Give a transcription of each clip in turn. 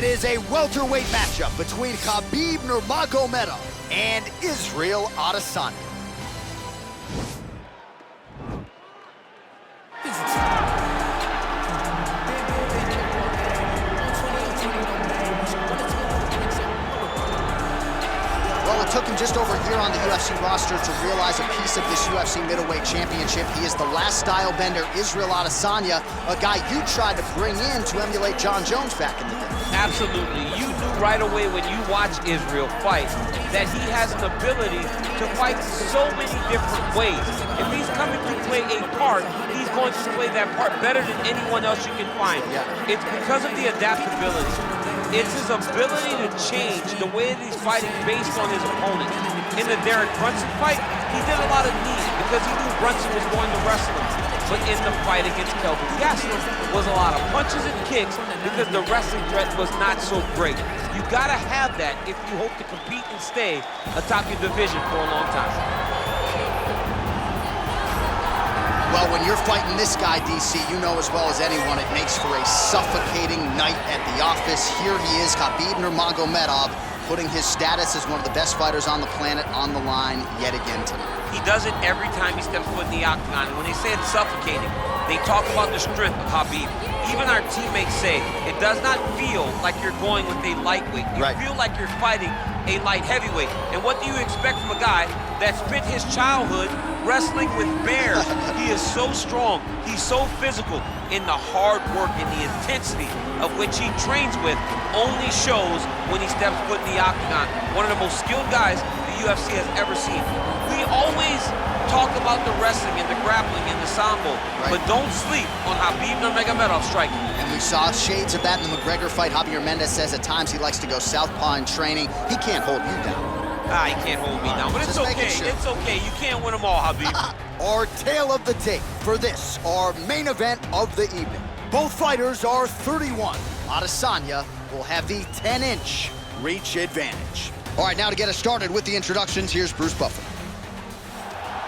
It is a welterweight matchup between Khabib Nurmagomedov and Israel Adesanya. Well, it took him just over a year on the UFC roster to realize a piece of this UFC middleweight championship. He is the last style bender, Israel Adesanya, a guy you tried to bring in to emulate John Jones back in the day. Absolutely. You knew right away when you watch Israel fight that he has an ability to fight so many different ways. If he's coming to play a part, he's going to play that part better than anyone else you can find. Yeah. It's because of the adaptability. It's his ability to change the way that he's fighting based on his opponent. In the Derek Brunson fight, he did a lot of knees because he knew Brunson was going to wrestle him. But in the fight against Kelvin Gastelum was a lot of punches and kicks because the wrestling threat was not so great. You gotta have that if you hope to compete and stay atop your division for a long time. Well, when you're fighting this guy, DC, you know as well as anyone, it makes for a suffocating night at the office. Here he is, Khabib Nurmagomedov, putting his status as one of the best fighters on the planet on the line yet again tonight. He does it every time he steps foot in the octagon. And when they say it's suffocating, they talk about the strength of Khabib. Even our teammates say it does not feel like you're going with a lightweight. You feel like you're fighting a light heavyweight. And what do you expect from a guy that spent his childhood wrestling with bears? He is so strong, he's so physical, and the hard work and the intensity of which he trains with only shows when he steps foot in the octagon. One of the most skilled guys the UFC has ever seen. We always talk about the wrestling and the grappling and the sambo, but don't sleep on Khabib Nurmagomedov striking. And we saw shades of that in the McGregor fight. Javier Mendez says at times he likes to go southpaw in training. He can't hold you down. He can't hold me down, but it's okay. Sure. It's okay. You can't win them all, Khabib. Our tale of the tape for this, our main event of the evening. Both fighters are 31. Adesanya will have the 10-inch reach advantage. All right, now to get us started with the introductions, here's Bruce Buffer.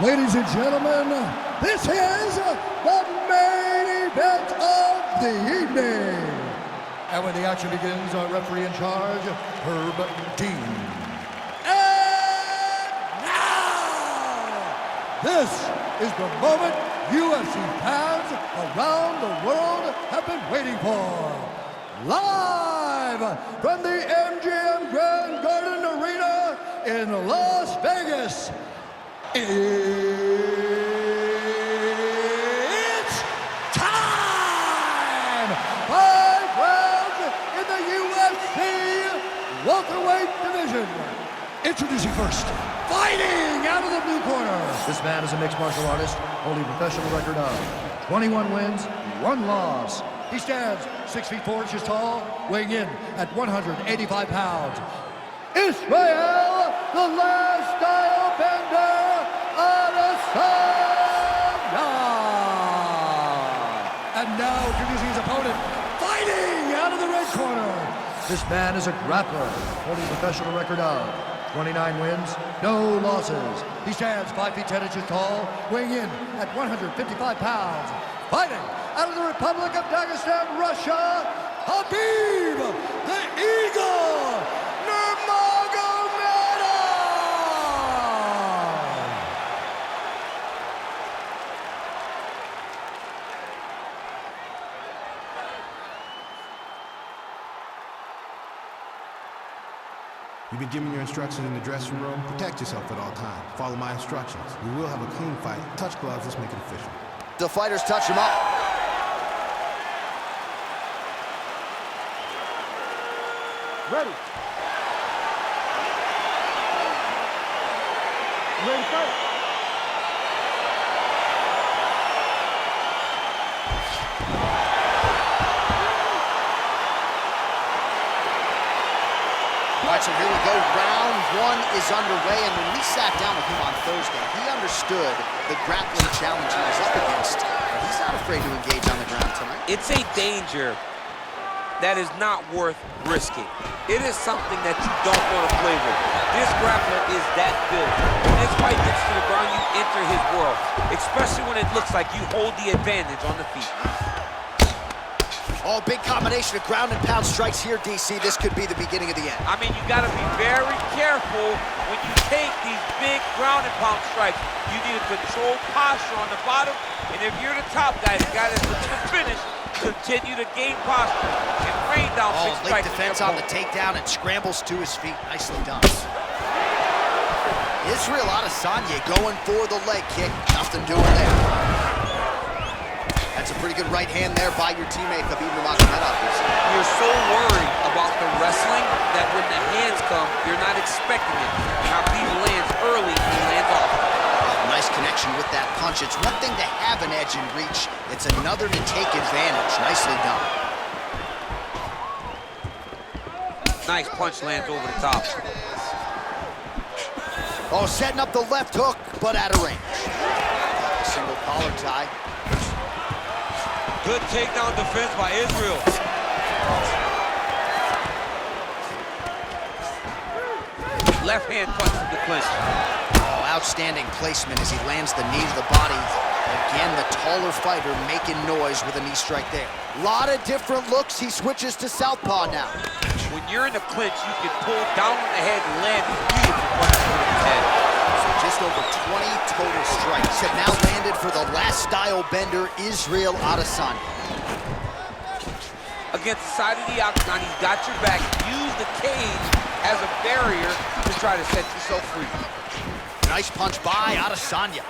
Ladies and gentlemen, this is the main event of the evening. And when the action begins, our referee in charge, Herb Dean. And now, this is the moment UFC fans around the world have been waiting for. Live from the MGM Grand Garden Arena in Las Vegas. It's time! 5 rounds in the UFC welterweight division. Introducing first, fighting out of the blue corner. This man is a mixed martial artist, holding a professional record of 21 wins, 1 loss. He stands 6 feet 4 inches tall, weighing in at 185 pounds. Israel, the last style bender, Adesanya! And now introducing his opponent, fighting out of the red corner. This man is a grappler, holding a professional record of 29 wins, no losses. He stands 5 feet 10 inches tall, weighing in at 155 pounds. Fighting out of the Republic of Dagestan, Russia, Khabib, the Eagle, Nurmagomedov! You've been given your instructions in the dressing room. Protect yourself at all times. Follow my instructions. We will have a clean fight. Touch gloves, let's make it official. The fighters touch him up. Ready. Ready to fight. All right, so here we go. Round 1 is underway, and when we sat down with him on Thursday, he understood the grappling challenge he was up against, but he's not afraid to engage on the ground tonight. It's a danger that is not worth risking. It is something that you don't want to play with. This grappler is that good. When this fight gets to the ground, you enter his world, especially when it looks like you hold the advantage on the feet. Oh, big combination of ground and pound strikes here, DC. This could be the beginning of the end. I mean, you got to be very careful when you take these big ground and pound strikes. You need a controlled posture on the bottom, and if you're the top guy, the guy that's looking to finish, continue to gain posture and rain down 6 strikes. Late defense on the takedown and scrambles to his feet. Nicely done. Israel Adesanya going for the leg kick. Nothing doing there. That's a pretty good right hand there by your teammate, Khabib Nurmagomedov. You're so worried about the wrestling that when the hands come, you're not expecting it. Khabib lands early and he lands off. Nice connection with that punch. It's one thing to have an edge and reach. It's another to take advantage. Nicely done. Nice punch lands over the top. Oh, setting up the left hook, but out of range. Single collar tie. Good takedown defense by Israel. Left hand punch to the clinch. Oh, outstanding placement as he lands the knee to the body. Again, the taller fighter making noise with a knee strike there. A lot of different looks. He switches to southpaw now. When you're in the clinch, you can pull down on the head and land beautiful punches to the head. Just over 20 total strikes have now landed for the last style bender, Israel Adesanya. Against the side of the octagon, he's got your back. Use the cage as a barrier to try to set yourself free. Nice punch by Adesanya.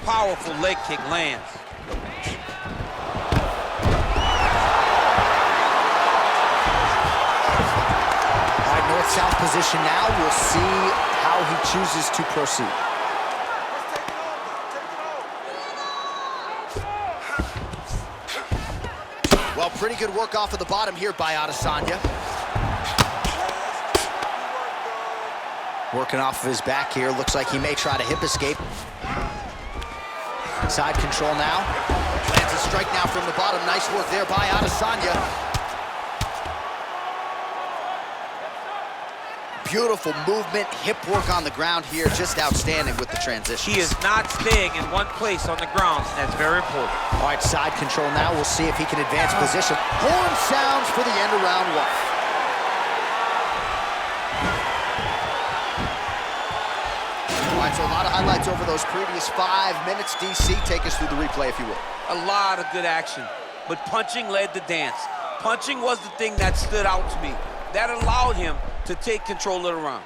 Powerful leg kick lands. North-south position now. We'll see how he chooses to proceed. Well, pretty good work off of the bottom here by Adesanya. Working off of his back here. Looks like he may try to hip escape. Side control now. Lands a strike now from the bottom. Nice work there by Adesanya. Beautiful movement, hip work on the ground here, just outstanding with the transition. He is not staying in one place on the ground, and that's very important. All right, side control now. We'll see if he can advance position. Horn sounds for the end of round 1. All right, so a lot of highlights over those previous 5 minutes. DC, take us through the replay, if you will. A lot of good action, but punching led the dance. Punching was the thing that stood out to me. That allowed him to take control of the round.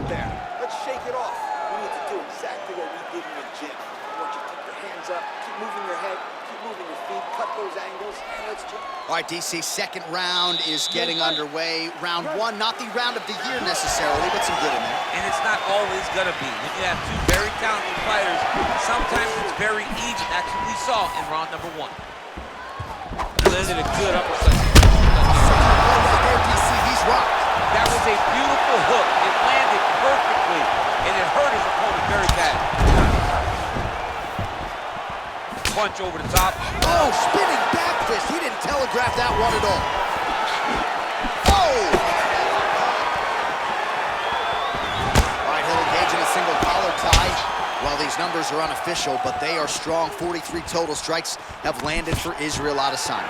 There. Let's shake it off. We need to do exactly what we did in the gym. I want you to keep your hands up, keep moving your head, keep moving your feet, cut those angles, and let's jump. All right, DC, second round is getting underway. Round 1, not the round of the year necessarily, but some good in there. And it's not always gonna be. When you have 2 very talented fighters, sometimes it's very even. That's what we saw in round number 1. Landed a good uppercut. Right there, DC, he's rocked. That was a beautiful hook. It landed perfectly, and it hurt his opponent very bad. Punch over the top. Oh, spinning back fist. He didn't telegraph that one at all. Oh! All right, he'll engage in a single collar tie. Well, these numbers are unofficial, but they are strong. 43 total strikes have landed for Israel Adesanya.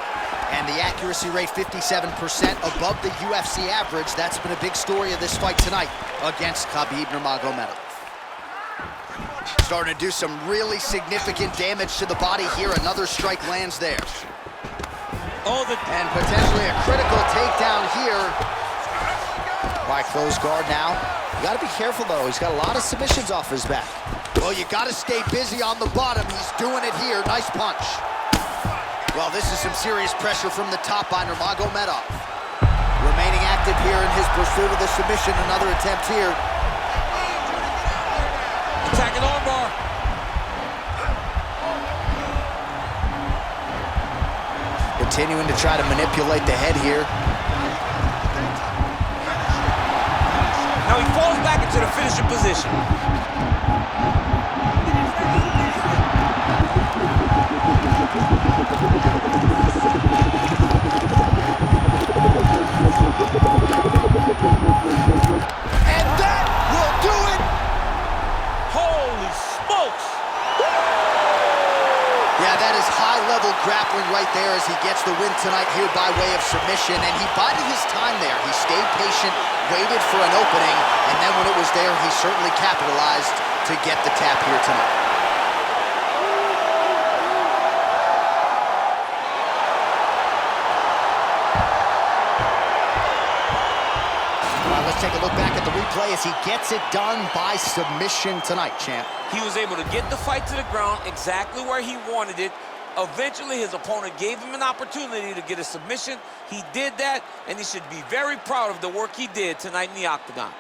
And the accuracy rate, 57%, above the UFC average. That's been a big story of this fight tonight against Khabib Nurmagomedov. Starting to do some really significant damage to the body here. Another strike lands there. And potentially a critical takedown here. By closed guard now. You gotta be careful though. He's got a lot of submissions off his back. Well, you gotta stay busy on the bottom. He's doing it here. Nice punch. Well, this is some serious pressure from the top by Nurmagomedov. Remaining active here in his pursuit of the submission. Another attempt here. Attacking armbar. Continuing to try to manipulate the head here. Now he falls back into the finishing position. grappling right there as he gets the win tonight here by way of submission, and he bided his time there. He stayed patient, waited for an opening, and then when it was there, he certainly capitalized to get the tap here tonight. Let's take a look back at the replay as he gets it done by submission tonight, champ. He was able to get the fight to the ground exactly where he wanted it. Eventually, his opponent gave him an opportunity to get a submission. He did that, and he should be very proud of the work he did tonight in the octagon.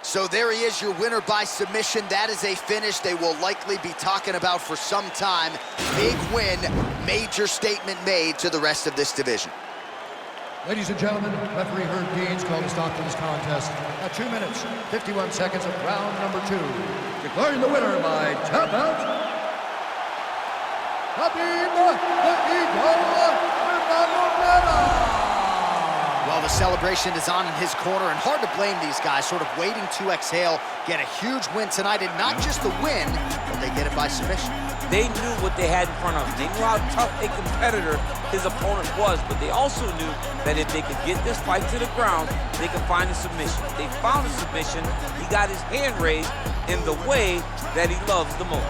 So there he is, your winner by submission. That is a finish they will likely be talking about for some time. Big win, major statement made to the rest of this division. Ladies and gentlemen, referee Herb Deans called a stop to this contest at 2 minutes, 51 seconds of round number 2. Declaring the winner by tap out, Khabib the Eagle Nurmagomedov. Well, the celebration is on in his corner, and hard to blame these guys, sort of waiting to exhale, get a huge win tonight, and not just the win, but they get it by submission. They knew what they had in front of them. They knew how tough a competitor his opponent was, but they also knew that if they could get this fight to the ground, they could find a submission. They found a submission. He got his hand raised in the way that he loves the most.